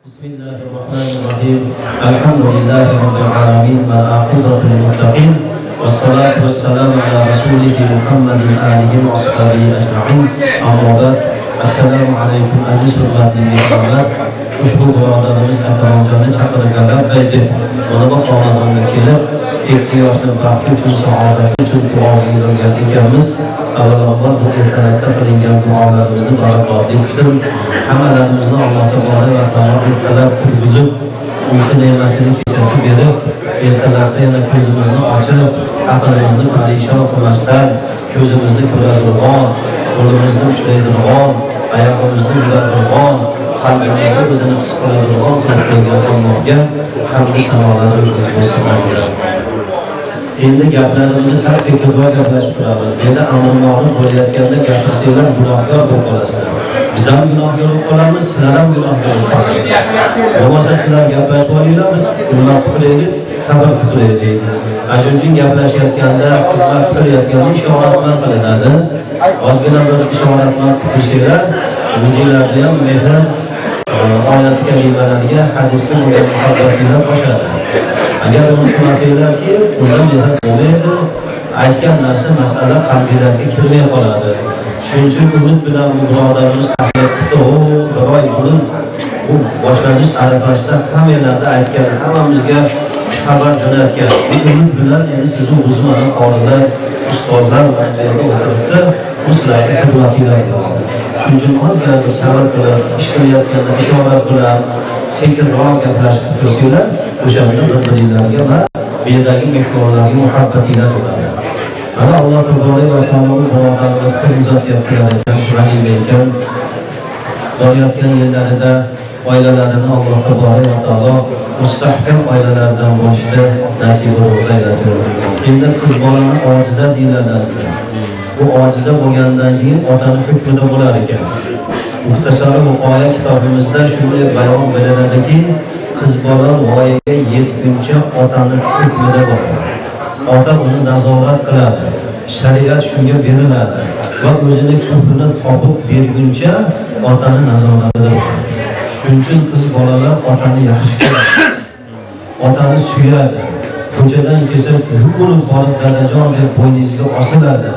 بسم الله الرحمن الرحيم الحمد لله رب العالمين والعاقبة للمتقين والصلاة والسلام على رسوله محمد آله وصحبه أجمعين أما بعد السلام عليكم aziz hurmatli mehmonlar. Ushbu birodarimiz akramjonni chaqirganlar paytda mana bu xonadonga kelib ikki yoshni baxti uchun saodat uchun duoga yig'ilgan ekanmiz. Avvalambor bu ertalabda qilingan duolarimizni barakotli qilsin. Hammalarimizni Alloh tabolay va taolo ertalab turg'izib uyqu ne'matini kechasi berib ertalabda yana ko'zimizni ochib aqlimizni parishon qilmasdan ko'zimizni ko'radigan, qo'limizni ushlaydigan, oyog'imizni yuradigan, qalbimizni o'zini his qiladigan qilib qo'ygan Allohga hamd sanolar bo'lsin. Endi gaplarimizni sar-sekinroq gaplashib turamiz. Endi amr ma'ruf bo'layotganda gapirsanglar gunohkor bo'lib qolasizlar. Biz ham gunohkor bo'lib qolamiz, sizlar ham gunohkor bo'lib qolasizlar. Bo'lmasa sizlar gaplashib olinglar, biz nima qilaylik, sabr qilaylik. Shuning uchun gaplashayotganda, xizmat qilayotganda ishorat bilan qilinadi. Ozgina bir ishorat bilan qilsanglar, o'zingizlarda ham mehr oyat kalimalariga, hadisga bo'lgan muhabbatlar oshadi. Agar uni qilmasanglarki, undan mehr bo'lmaydi. Aytgan narsa masala qalbingizga kirmay qoladi. Shuning uchun umid bilan bu birodarimiz tahlil biroy bo'lib, bu boshlanish arafasida hammalarda aytgan, hammamizga xushxabar jo'natgan. Bu umid bilan endi sizni o'zimizdan qorilar, ustozlar bilan o'tiribdi, bu sizlarga xizmatinglar. Shuning uchun ozgina sabr qilib, ish qilayotganda itoat bilan sekinroq gaplashib tursanglar, o'shanda bir-biringlarga va bu yerdagi mehmonlarga muhabbatinglar bo'ladi. Mana Alloh tabolay va taolo birodarimiz qiz uzatyaptilar ekan, rahim ekan. Borayotgan yerlarida oilalarini Alloh tabolay va taolo mustahkam oilalardan bo'lishni nasib aylasin. Endi qiz bolani ojiza deyiladi aslida. Bu ojiza bo'lgandan keyin otani hukmida bo'lar ekan. Muxtasar Muqoya kitobimizda shunday bayon beriladi-ki, qiz bola voyaga yetguncha otani hukmida bo'ladi. Ota uni nazorat qiladi. Shariat shunga beriladi va o'zining kufrini topib berguncha otani nazoratida bo'ladi. Shuning uchun qiz bolalar otani yaxshi ko'radi. Otani suyadi. Ko'chadan kelsa, yugurib borib dadajon deb bo'yningizga osiladi.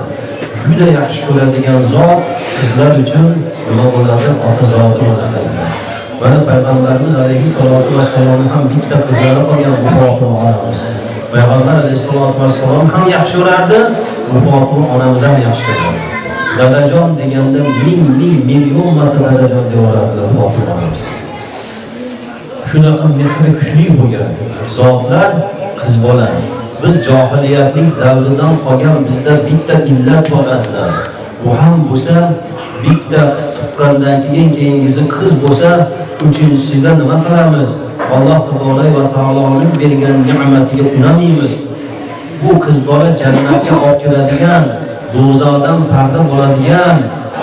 Juda yaxshi ko'radigan zot qizlar uchun nima bo'ladi? Ota zoti bo'ladi. Mana payg'ambarimiz alayhissalatu vassalom ham bitta qizlari qolgan Fatima onamiz. Payg'ambar alayhissalatu vassalom ham yaxshi ko'rardi, Fatima onamiz ham yaxshi ko'rardi. Dadajon deganda ming million marta dadajon deyoradilar Fatima onamiz. Shunaqa mehri kuchli bo'lgan zotlar qiz bola. Biz johiliyatlik davridan qolgan bizda bitta illat bor azizlar. Bu ham bo'lsa bitta qiz tuqqandan keyingisi qiz bo'lsa, uchinchisida nima qilamiz? Alloh tabolay va taoloning bergan ne'matiga unamaymiz. Bu qiz bola jannatga olib keladigan, do'zaxdan parda bo'ladigan,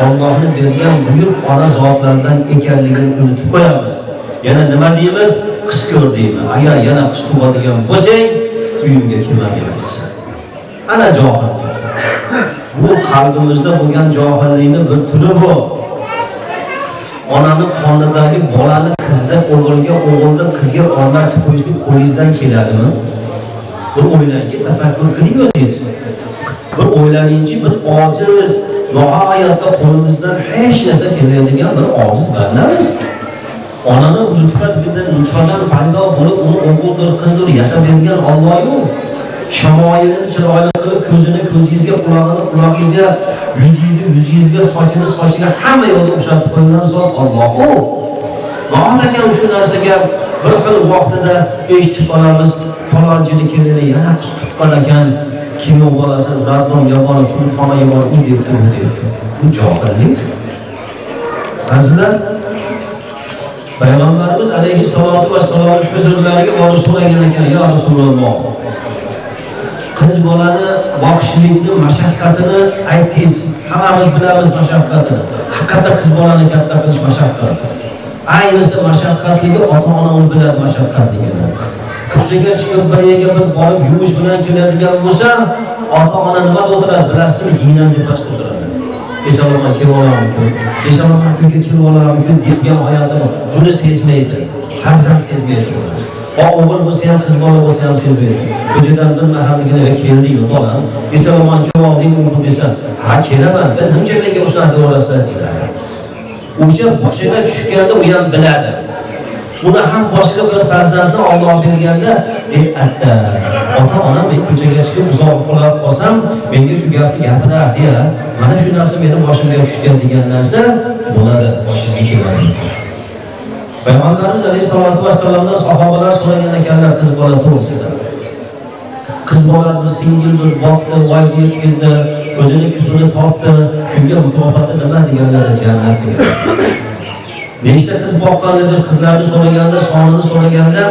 Allohning bergan buyuk ona zotlardan ekanligini unutib qo'yamiz. Yana nima deymiz? Qiz ko'r deymiz. Agar yana qiz tug'adigan bo'lsang, uyimga kelmagingiz. Ana johillik. Bu qalbimizda bo'lgan johillikni bir turi bu. Onani qonidagi bolani qizda o'g'ilga, o'g'ilda qizga o'rnatib qo'yishni qo'lingizdan keladimi? Bir o'ylangki, tafakkur qiling o'zingiz. Bir o'ylaningchi, bir ojiz, nihoyatda qo'limizdan hech narsa kelmaydigan bir ojiz bandamiz. Onani nutfadan paydo bo'lib, uni o'g'ildir, qizdir yasab bergan Alloh-yu. Shamoyilini chiroyli qilib, ko'zini ko'zingizga, qulog'ini qulog'ingizga, yuzingizga, sochini sochiga hamma yo'lda ushatib qo'ygan zot Alloh-u. Vaholanki shu narsaga bir xil vaqtida eshitib qolamiz, falonchini kelini yana qiz tutgan ekan, kino bolasi raddomga borib, turxonaga borib, u debdi. Bu johillik. Azizlar, Payg'ambarimiz alayhissalatu vassalom huzurlariga borib so'ragan ekan, ya Rasululloh, qiz bolani boqishlikning mashaqqatini aytingiz. Hammamiz bilamiz mashaqqatini. Haqiqatda qiz bolani katta qilish mashaqqat. Ayniqsa mashaqqatligi ota-ona biladi mashaqqatligini. Ko'chaga chiqib bir yerga bir borib yumush bilan keladigan bo'lsa, ota-ona nima o'tiradi? Bilasizmi? Yinan tepasida o'tiradi. Esalomga kelib olammikin, esalomga uyga kelib olammikin degan hayotda buni sezmaydi. farzand sezmaydi. O'g'il bo'lsa ham, qiz bola bo'lsa ham sezmaydi. Ko'chadan bir mahalligina keldingmi, bolam? Desa, "Omon kelmading u" desa, "Ha, kelaman" deb nimcha menga o'shani devorasizlar deydi. O'sha boshiga tushganda u ham biladi. Uni ham boshiga bir farzandni Alloh berganda, atta, ota-onam men ko'chaga chiqib uzoq qolib qolsam, menga shu gapni gapirardi ya. Mana shu narsa mening boshimga tushgan degan narsa bo'ladi, boshingizga keladi. Payg'ambarimiz alayhisolatu vasallamdan sahobalar so'ragan ekanlar qiz bola to'g'risida. Qiz bolani singildir, boqdi, voyaga yetkazdi, o'zini kutini topdi, shunga mukofoti nima deganlar jannat degan. Nechta qiz boqqanidir, qizlarni so'raganda, sonini so'raganda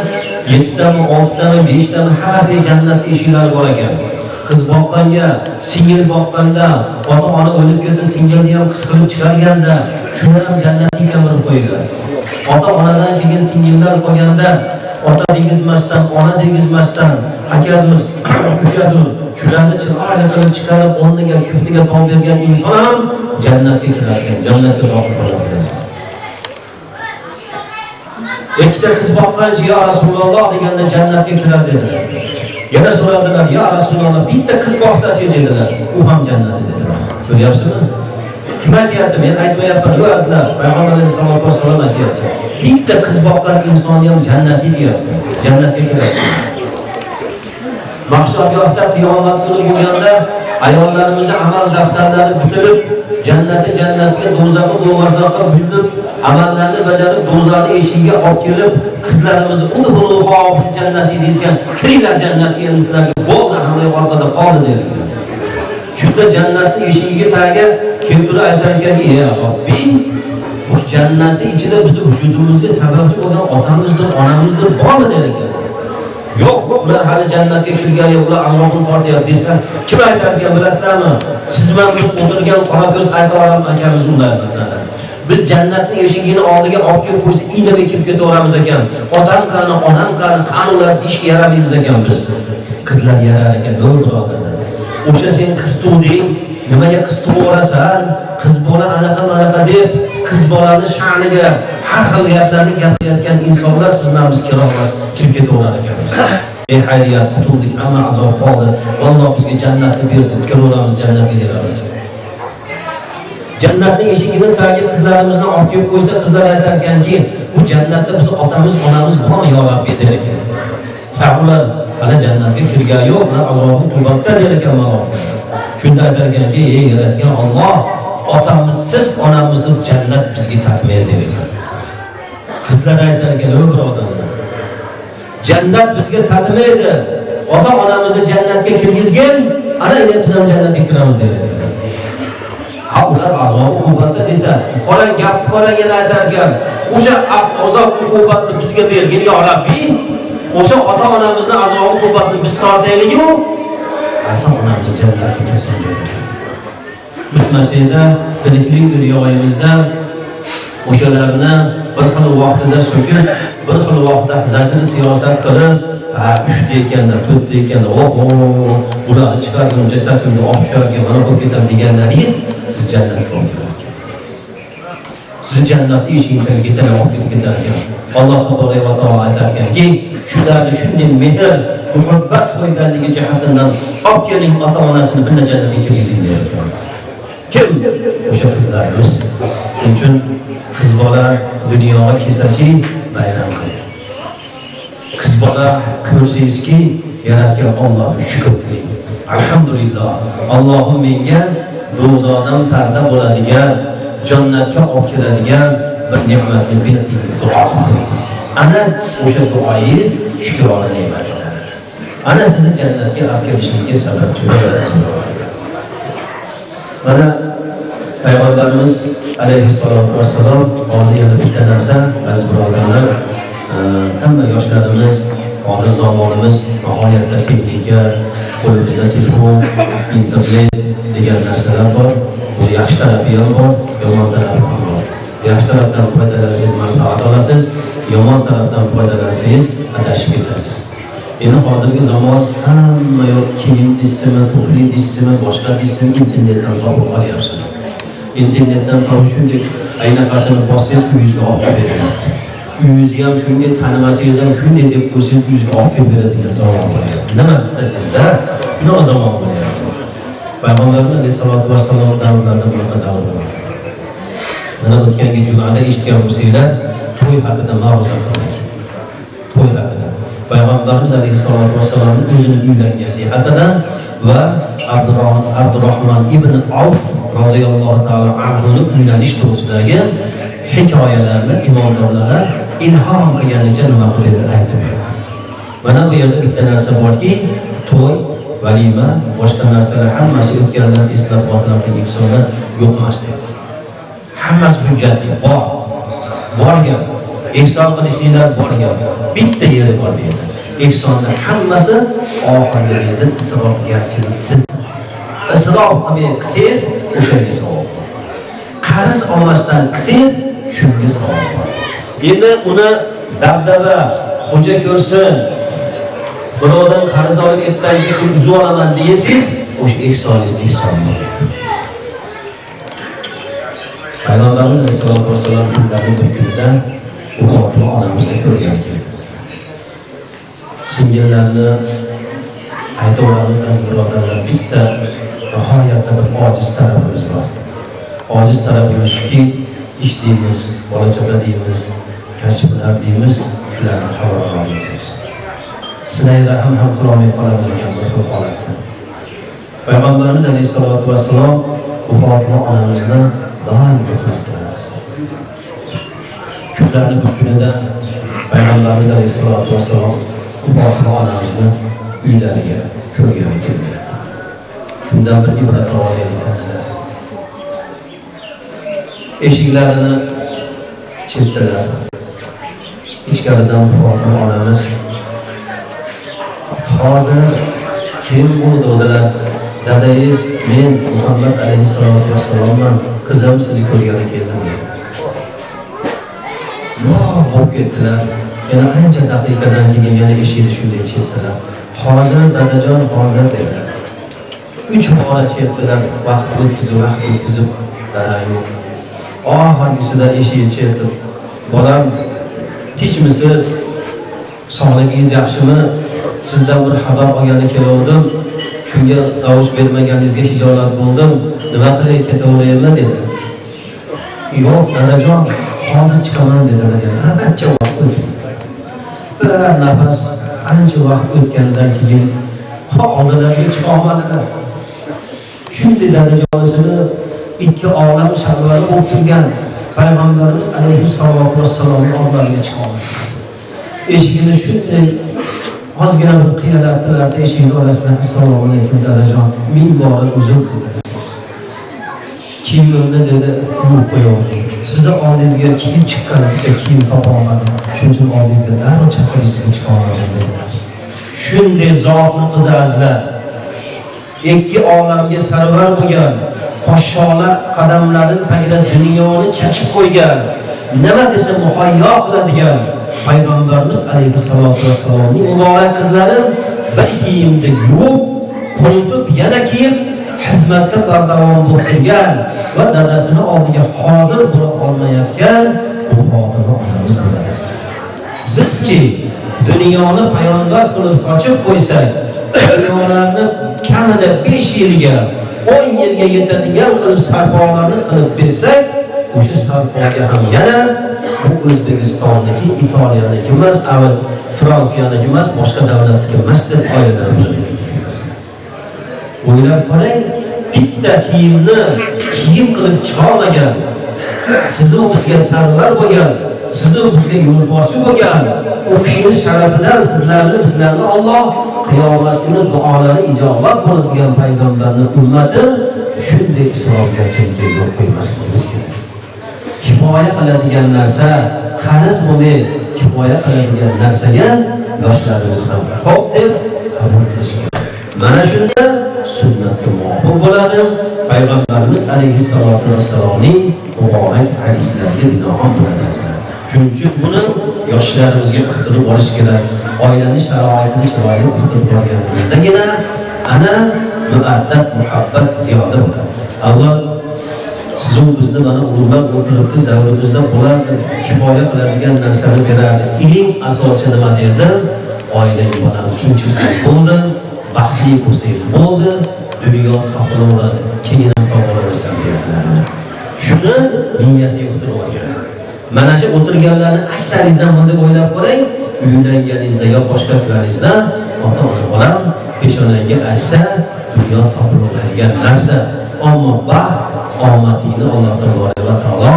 7 tami, 6 tami, 5 tami hammasiga jannatning eshiklari bor ekan. Qiz boqqanga, singil boqqanda, ota-ona o'lib ketdi, singilni ham qiz qilib chiqarganda, shuni ham jannatga kamirib qo'ygan. Ota-onadan keyin singillar qolganda, ota degizmasdan, ona degizmasdan, akadur, ukadur, shularni chiroyli qilib chiqarib, o'rniga, kiftiga tom bergan inson ham jannatga kiradi, jannatga do'xtir bo'ladi. Ikkita qiz boqqancha ya Rasululloh deganda jannatga kiradi dedilar. Yana so'radilar, ya Rasululloh bitta qiz boqsa-chi dedilar. U ham jannatda dedilar. Ko'ryapsizmi? Kim aytyapti? Men aytmayapman, o'zlar. Payg'ambar sollallohu alayhi vasallam aytyapti. Bitta qiz boqqan inson ham jannatga deyapti. Jannatga kiradi. Mahshorgohda qiyomat kuni bo'lganda ayollarimizni amal daftarlari bitilib, jannatga, do'zaxga, do'zaxga burilib, amallarni bajarib, do'zaxning eshigiga olib kelib, qizlarimizni udhulu xo'p jannatga deydigan, kiringlar jannatga sizlarga, bo'ldi, hamma orqada qoldi dedilar. Shunda jannatning eshigiga tagiga kelib aytar ekanki, ey Robbi, bu jannatning ichida bizning vujudimizga sababchi bo'lgan otamizdir, onamizdir, bormi der ekan. Yo'q, ular hali jannatga kirgani, ular azobini tortyapti desa, kim aytar ekan bilasizlarmi? Siz bilan biz o'tirgan qora ko'z ayta olamiz akamiz unday masalan. Biz jannatning eshigini oldiga olib kelib qo'ysa, indamay kirib ketaveramiz ekan. Otam qani, onam qani ular ishga yaramaymiz ekan biz. Qizlar yarar ekan, birodarlar. O'sha sen qiz tug'ding, nimaga qiz tug'orasan? Qiz bola anaqa deb qiz bolani sha'niga har xil gaplarni gapirayotgan insonlar siz bilan biz kirib ketaverar ekanmiz. Ey hayriyat, qutuldik, hamma azob qoldi. Alloh bizga jannatni berdi, kiraveramiz jannatga deymiz. Jannatning eshigidan tagiga qizlarimizni olib kelib qo'ysa, qizlar aytar ekanki, bu jannatda biz otamiz, onamiz bormi yo Robbi der ekan. Ha ular hali jannatga kirgani yo'q, ular azobni tubatda der ekan Alloh. Shunda aytar ekanki, ey yaratgan Alloh, otamizsiz onamizni jannat bizga tatmaydi degan. Qizlar aytar ekan, "Ey birodarlar, jannat bizga tatmaydi. Ota-onamizni jannatga kirgizgan, ana endi biz ham jannatga kiramiz" dedi. Ha, ular azob uqubatda desa, qolgan gapni qolgan aytar ekan, "O'sha azob uqubatni bizga bergin yo Robbi, o'sha ota-onamizni azob uqubatni biz tortaylik-ku, ota-onamizni jannatga kirsin" dedi. Biz masjidda tiriklik dunyoyimizda o'shalarni bir xil vaqtida so'kib, bir xil vaqtda zajri siyosat qilib, 3 dekanda, 4 dekanda, ularni chiqarguncha sachimni olib tusharga mana bo'lib ketam deganlaringiz siz jannatga olib keladi. Siz jannatning eshigini tagiga olib ketar ekan. Alloh tabolay va taolo aytar ekanki, shularni shunday mehr, muhabbat qo'yganligi jihatidan olib keling, ota-onasini bilan jannatga kirgizing der ekan. Kim? O'sha qizlarimiz. Shuning uchun qiz bola dunyoga kelsa-chi, bayram qiling. Qiz bola ko'rsangizki, yaratgan Allohga shukr qiling. Alhamdulillah, Allohim menga do'zaxdan parda bo'ladigan, jannatga olib keladigan bir ne'matni berdi deb duo qiling. Ana o'sha duoingiz shukrona ne'matlar. Ana sizni jannatga olib kelishingizga sababchi bo'ladi. Mana Payg'ambarimiz alayhissalatu vassalom hozir yana bitta narsa, aziz birodarlar, hamma yoshlarimiz, hozir zamonimiz nihoyatda texnika, qo'limizda telefon, internet degan narsalar bor. Bu yaxshi tarafi ham bor, yomon tarafi ham bor. Yaxshi tarafdan foydalansangiz manfaat olasiz, yomon tarafdan foydalansangiz adashib ketasiz. Endi hozirgi zamon hamma yo'q kiyim dizsimi, to'qlik dizsimi, boshqa dizsimi internetdan topib olyapsiz. Internetdan topib shunday aynaqasini bossangiz uyingizga olib beryapti. Uyingizni ham shunga, tanimasangiz ham shunday deb qo'ysangiz, uyingizga olib kelib beradigan zamon bo'lyapti. Nima istasangizda, shunday zamon bo'lyapti. Payg'ambarimiz alayhisolatu vassalom davrlarida bunaqa davr bo'ldi. Mana o'tgangi jumada eshitgan bo'lsanglar, to'y haqida ma'ruza qildik. To'y haqida. Payg'ambarimiz alayhisolatu vassalomning o'zini uylanganligi haqida va Abdurrahmon ibn Avf radhiyallohu ta'ala anhuning uylanish to'g'risidagi hikoyalarni imomlar ilhom qilganicha nima qilib aytib berdi. Mana bu yerda bitta narsa borki, to'y, valima, boshqa narsalar hammasi o'tgandan eslab xotirlagan insonlar yo'q emas dedi. Hammasi hujjatli bor. Borgan. Ihson qilishliklar borgan. Bitta yeri bor dedi. Ihsonlar hammasi oxirgi isrofgarchiliksiz. Isrof qilmaysiz, o'shanga savob bor. Qarz olmasdan qilsangiz, shunga savob bor. Endi uni dabdaba xo'ja ko'rsin, birovdan qarz olib ertaga pul uzib olaman deysiz, o'sha ihsoningiz ihson bo'ladi. Payg'ambarimiz alayhisolatu vassalom kunlarning bir kunida Fatima onamizni ko'rgan ekan. Singillarni aytib aziz birodarlar, bitta nihoyatda bir ojiz tarafimiz bor. Ojiz tarafimiz shuki, ishlaymiz, bola chaqa deymiz, kasblar deymiz, shularni xabar olamiz. Sizlarga rahim ham qilolmay qolamiz ekan bu xil holatda. Payg'ambarimiz alayhisolatu vassalom Fatima onamizni doim ko'rardi. Kunlarning bir kunida Payg'ambarimiz alayhisolatu vassalom Fatima onamizni uylariga ko'rgan ekan. Shundan bir ibrat olaylik azizlar. Eshiklarini chertdilar. Ichkaridan Fatima onamiz hozir kim bo'ldi dedilar. Dadangiz, men Muhammad alayhisolatu vassalomman, qizim sizni ko'rgani keldim. Bo'lib ketdilar. Yana ancha daqiqadan keyin yana eshikni shunday chertdilar. Hozir dadajon, hozir dedilar. 3 bora chertdilar, vaqt o'tkazib, dada yo'q. Oxirgisida eshikni chertib, bolam, tinchmisiz? Sog'ligingiz yaxshimi? Sizdan bir xabar olgani keldim. Shunga davush bermaganingizga hijolat bo'ldim. Nima qilay, ketaveraymi dedi. Yo'q, dadajon, hozir chiqaman dedilar. Ancha vaqt o'tdi. Bir nafas ancha vaqt o'tganidan keyin oldilariga chiqa olmadilar. Shunday dadajonisini ikki olam sharvari bo'lib turgan Payg'ambarimiz alayhissalatu vassalomning oldilariga chiqa olmadi. Eshigini shunday ozgina bir qiyalatdilar, eshikni orasidan assalomu alaykum dadajon, ming bora uzr dedi. Kiyimimni dedi, yuvib qo'yavering. Sizni oldingizga kiyim chiqqanimda kiyim topa olmadim. Shuning uchun oldingizga darrov chaqirib sizga chiqa olmadim dedilar. Shunday zotni qizi azizlar, ikki olamga sarvar bo'lgan, podsholar qadamlarining tagida dunyoni chachib qo'ygan, nima desa muhayyo qiladigan Payg'ambarimiz alayhissalatu vassalomning muborak qizlari bir kiyimda yuvib, quritib, yana kiyib, xizmatda bardavom bo'lib turgan va dadasini oldiga hozir bo'la olmayotgan bu Fatima onamiz bo'ladi. Bizchi dunyoni poyandozlar qilib sochib qo'ysak, dunyolarni kamida 5 yilga, 10 yilga yetadigan qilib sarfolarni qilib bersak, o'sha sarfoga ham yana bu O'zbekistonniki, Italiyanniki emas, avval Fransiyaniki emas, boshqa davlatniki emas deb oilalar o'zgartiramiz. O'ylab qarang, bitta kiyimni kiyim qilib chiqa olmagan, sizni bizga sarvar bo'lgan, sizni bizga yo'lboshi bo'lgan, o kishining sharafidan bizlarni Alloh qiyomat kuni duolari ijobat bo'ladigan payg'ambarning ummati shunday isrofgarchilikka yo'l qo'ymasligi kerak. Kifoya qiladigan narsa, qarz bo'lmay kifoya qiladigan narsaga yoshlarimiz ham xo'p deb qabul qilish kerak. Mana shunda sunnatga muvofiq bo'ladi. Payg'ambarimiz alayhissalatu vassalomning muborak hadislariga binoan bo'ladi. Shuning uchun buni yoshlarimizga uqtirib olish kerak. Oilaning sharoitini chiroyli uqtirib olganimizdagina ana muaddab muhabbat ziyoda bo'ladi. Avval sizu bizni mana ulug'lab o'tiribdi, davrimizda bularni kifoya qiladigan narsani beradi. Eng asosiy nima derdim? Oilang bilan tinch bo'lsa bo'ldi, baxtli bo'lsang bo'ldi, dunyo topilaveradi, keyin ham topilaversan dedilar. Shuni miyasiga o'tirib olgan. Mana shu o'tirganlarni aksarizdan bunday o'ylab ko'ring, uylanganingizda yo boshqa kunlaringizda ota-ona bolam peshonangga aytsa, dunyo topilaveradigan narsa. Ammo baxt omadingni Alloh taolo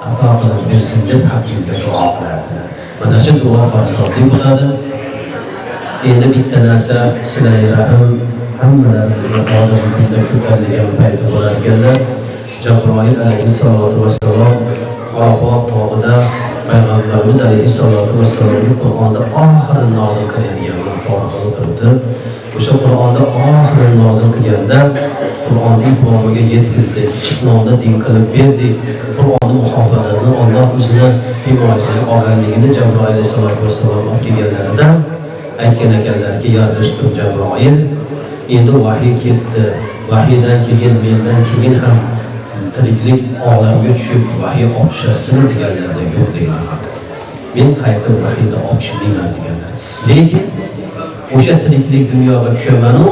ato qilib bersin deb haqqingizga duo qilardi. Mana shu duo barakatli bo'ladi. Endi bitta narsa silay rahim hammalarimizni hozir kunda ko'tarilgan payti bo'lar ekanlar. Jabroil alayhissalatu vassalom Arafot tog'ida Payg'ambarimiz alayhissalatu vassalomga Qur'onda oxiri nozil qilingan farqi o'tirdi. O'sha Qur'onda oxiri nozil qilganda Qur'onning tavomiga yetkazdik, islomni din qilib berdik, Qur'onni muhofazasini Alloh o'zini himoyasiga olganligini Jabroil alayhissalatu vassalom olganlarida aytgan ekanlarki, ya do'stim Jabroil, endi vahiy ketdi. Vahiydan keyin mendan keyin ham tiriklik olamga tushib vahiy o'tishasizmi deganlarda yo'q deganlar. Men qaytib vahiyda o'tishmayman deganlar. Lekin o'sha tiriklik dunyoga tushaman-u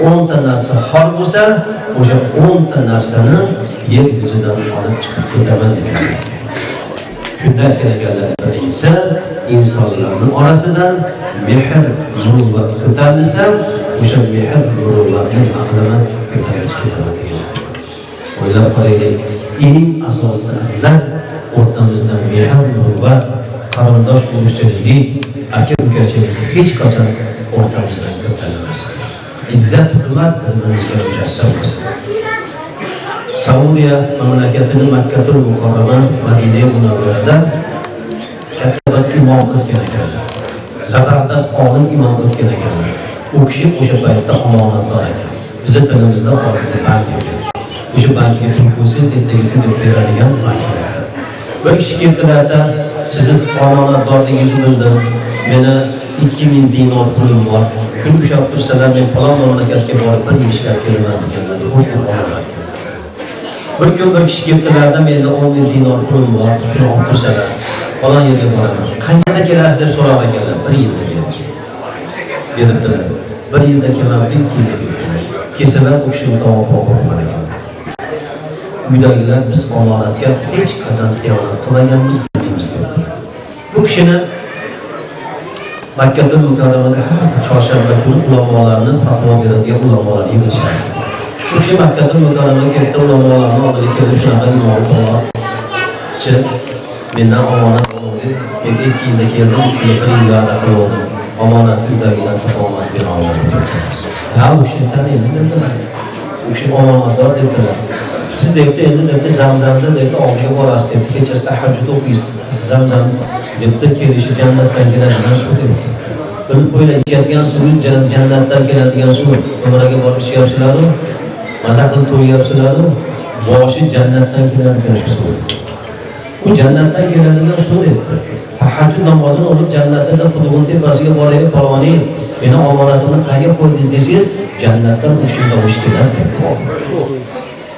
10 ta narsa xor bo'lsa, o'sha 10 ta narsani yer yuzidan olib chiqib ketaman deganlar. Shunda aytgan ekanlar, birinchisi insonlarning orasidan mehr, muruvvat ko'tarilsa, o'sha mehr, muruvvatni aqlini ko'tarib ketaman deganlar. O'ylab qaraylik, eng asosiysi aslan o'rtamizda mehr, muruvvat, qarindosh urug'chilik, aka-ukachilik hech qachon o'rtamizdan ko'tarilmasin. İzzat hurmat birimizga mujassam bo'lsin. Saudiya mamlakatining Makkatul Mukarrama, Madina Munawvarada katta bir imom o'tgan ekanlar. Zabardast olim imom o'tgan ekanlar. U kishi o'sha paytda omonatdor ekan. Bizning tilimizda oxirgi bank ekan. O'sha bankga pul qo'ysangiz, ertaga shunday beradigan bank. Bir kishi keldilarda, siz omonatdorligingizni bildim. Meni 2000 dinor pulim bor. Shuni ushlab tursalar, men falon mamlakatga borib bir yil ishlab kelaman deganlar. Bir kun bir kishi keldilarda, menda 10.000 dinor pulim bor. Shuni olib tursalar, falon yerga boraman. Qanchada kelasiz deb so'rab ekanlar. 1 yilda beribdilar. 1 yilda kelmabdi, 2 yilda keldilar. Kesalar u kishini tavob bo'lgan ekan. Uydagilar biz omonatga hech qachon xiyonat qilmaganmiz, bilmaymiz dedi. Bu kishini Makkatul Mukarramada chorshanba kuni ulamolarni fatvo beradigan ulamolar yig'ilishadi. Bu kishi Makkatul Mukarramaga keldi, ulamolarni oldiga kelib shunaqa imom chi mendan omonat oldi. Men 2 yilda keldim, 3 yil 1 yil va'da qildim. Omonat uydagilar tahomat bera olmadim. Ha, u kishi taniydi dedilar. U kishi omonatdor dedilar. Siz debdi endi debdi Zamzamda debdi oldiga borasiz debdi, kechasi tahajjud o'qiysiz. Zamzam debdi kelishi jannatdan keladigan suv debdi. Bilib qo'ylar, ichadigan suvingiz jannatdan keladigan suv. Umraga borib ishlayapsizlar-ku, maza qilib to'yyapsizlar-ku, boshi jannatdan keladigan suv. Bu jannatdan keladigan suv debdi. Tahajjud namozini o'qib jannatda xudoning tepasiga boraylik, palvoni, meni omonatimni qayerga qo'ydingiz desangiz, jannatdan o'shunda o'sh keladi.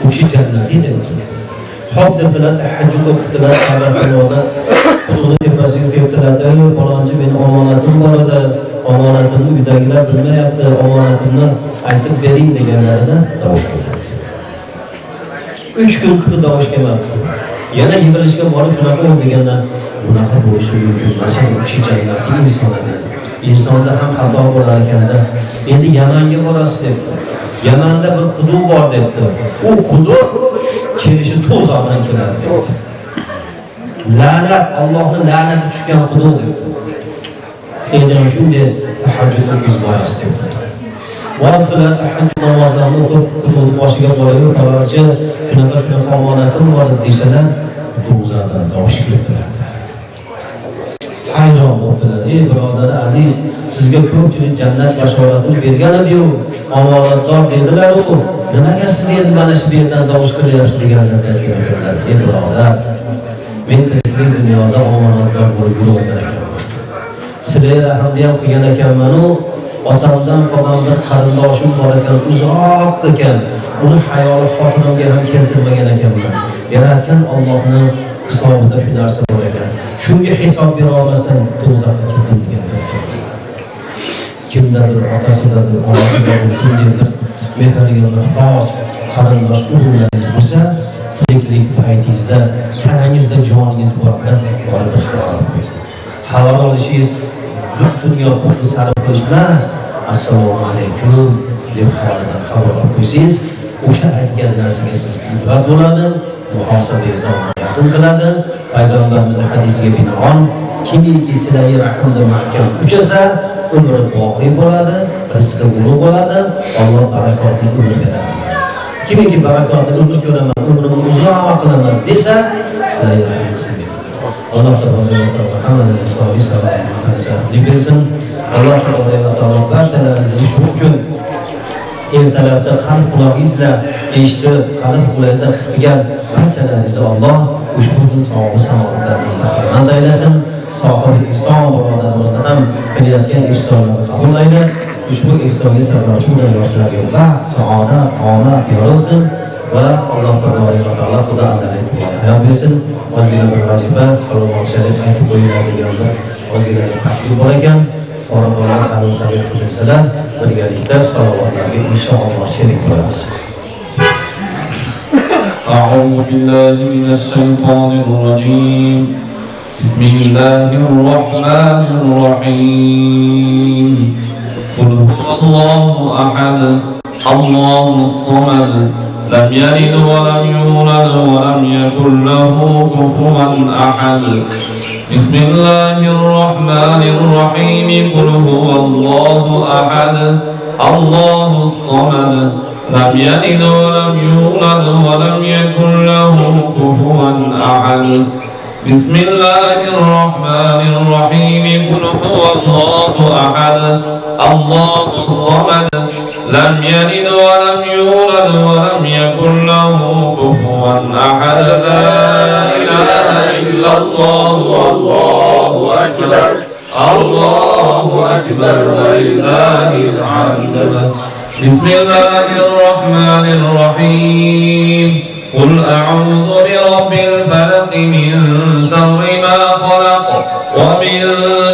Bu kishi jannatiy debdi. Xo'p debdilar, tahajjud o'qibdilar, sabatlarda xudoning tepasiga kelibdilar-da, palonchi meni omonatim bor edi, omonatimni uydagilar bilmayapti, omonatimni aytib bering deganlarida tovush keldi. 3 kun kutib tovush kelmabdi. Yana yig'ilishga borib shunaqa degandan, bunaqa bo'lishi mumkin. Masalan, kishi jannatiy inson edi. Insonda ham xato bo'lar ekanda. Endi Yamanga borasiz debdi. Yamanda bir quduq bor debdi. U quduq kelishi to'zoqdan keladi debdi. La'nat, Allohning la'nati tushgan quduq debdi. Endi ham shunday tahajjud o'qish borasiz debdi. Boribdilar, tahajjud namozlarini o'qib, quduq boshiga borib, palonchi shunaqa omonatim bor desalar, to'zoqdan tovush keldilar. Hayron bo'ldilar. Ey birodar aziz, sizga ko'pchilik jannat bashoratini bergan edi-yu, omonatdor dedilar-ku. Nimaga siz endi mana shu yerdan tovush qilyapsiz deganlar aytganlar. Ey birodar, men tiriklik dunyoda omonatdor bo'lib yurgan ekanman. Sizlar hamda ham qilgan ekanman-u, otamdan qolgan bir qarindoshim bor ekan, uzoq ekan, uni hayoli xotinimga ham keltirmagan ekanman. Yaratgan Allohning hisobida shu narsa bor ekan. Shunga hisob bera olmasdan do'zaxga kirdim degan. Kimdadir otasidadir, onasidadir shunday bir mehrga muhtoj qarindosh urug'laringiz bo'lsa, tiriklik paytingizda tanangizda joningiz borda bir xabar olishingiz bir dunyo pulni sarf qilish emas. Assalomu alaykum deb xabar olib qo'ysangiz, o'sha aytgan narsaga sizga ibrat bo'ladi, muhosabangiz yaqin qiladi. Payg'ambarimiz hadisiga binoan kimiki silai rahmda mahkam uchasa, umri boqiy bo'ladi, rizqi ulug' bo'ladi, Alloh barakotli umr beradi. Kimiki barakotli umr ko'raman, umrimni uzoq qilaman desa, silai rahmda Alloh taologa hammangizni sog'lik salomatlik bersin. Alloh taologa barchalaringizni ushbu kun ertalabda qalb qulog'ingizla eshitib, qalb qulog'ingizda his qilgan barchalaringizni Alloh ushbu kun sog'lik salomatlikdan bahramand aylasin. Sohibi ihson birodarimizni ham qilayotgan ihsonlarini qabul ayla. Ushbu ihsonga sababchi bo'lgan yoshlarga baxt, saodat, omad yo'lsin va Alloh taolo xudo adolat hayot bersin. Ozgina bir vazifa salovat sharif aytib qo'yiladigan ozgina taklif bor ekan. Foruqlar hali sabit qilsalar, birgalikda salovatlarga inshaalloh sherik bo'lamiz. أعوذ بالله من الشيطان الرجيم. بسم الله الرحمن الرحيم. قل هو الله أحد الله الصمد لم يلد ولم يولد ولم يكن له كفوا أحد. بسم الله الرحمن الرحيم. قل هو الله أحد الله الصمد لم يلد ولم يولد ولم يكن له كفوا أحد. بسم الله الرحمن الرحيم. قل هو الله أحد الله الصمد لم يلد ولم يولد ولم يكن له كفوا أحد. لا إله إلا الله والله أكبر الله أكبر ولله الحمد. بسم الله الرحمن الرحيم. قل أعوذ برب الفلق من شر ما خلق ومن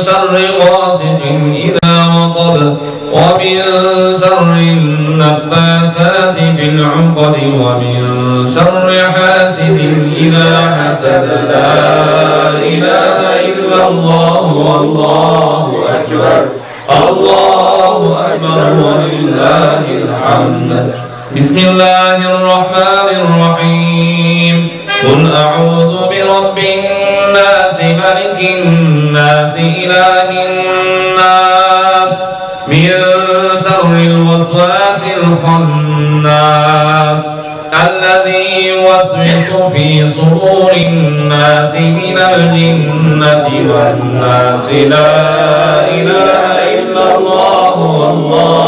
شر غاسق إذا وقب ومن شر النفاثات في العقد ومن شر حاسد إذا حسد. لا إله إلا الله والله أكبر الله أكبر ولله الحمد. بسم الله الرحمن الرحيم. قل أعوذ برب الناس ملك الناس إله الناس من شر الوسواس الخناس الذي يوسوس في صدور الناس من الجنة والناس. لا إله إلا الله والله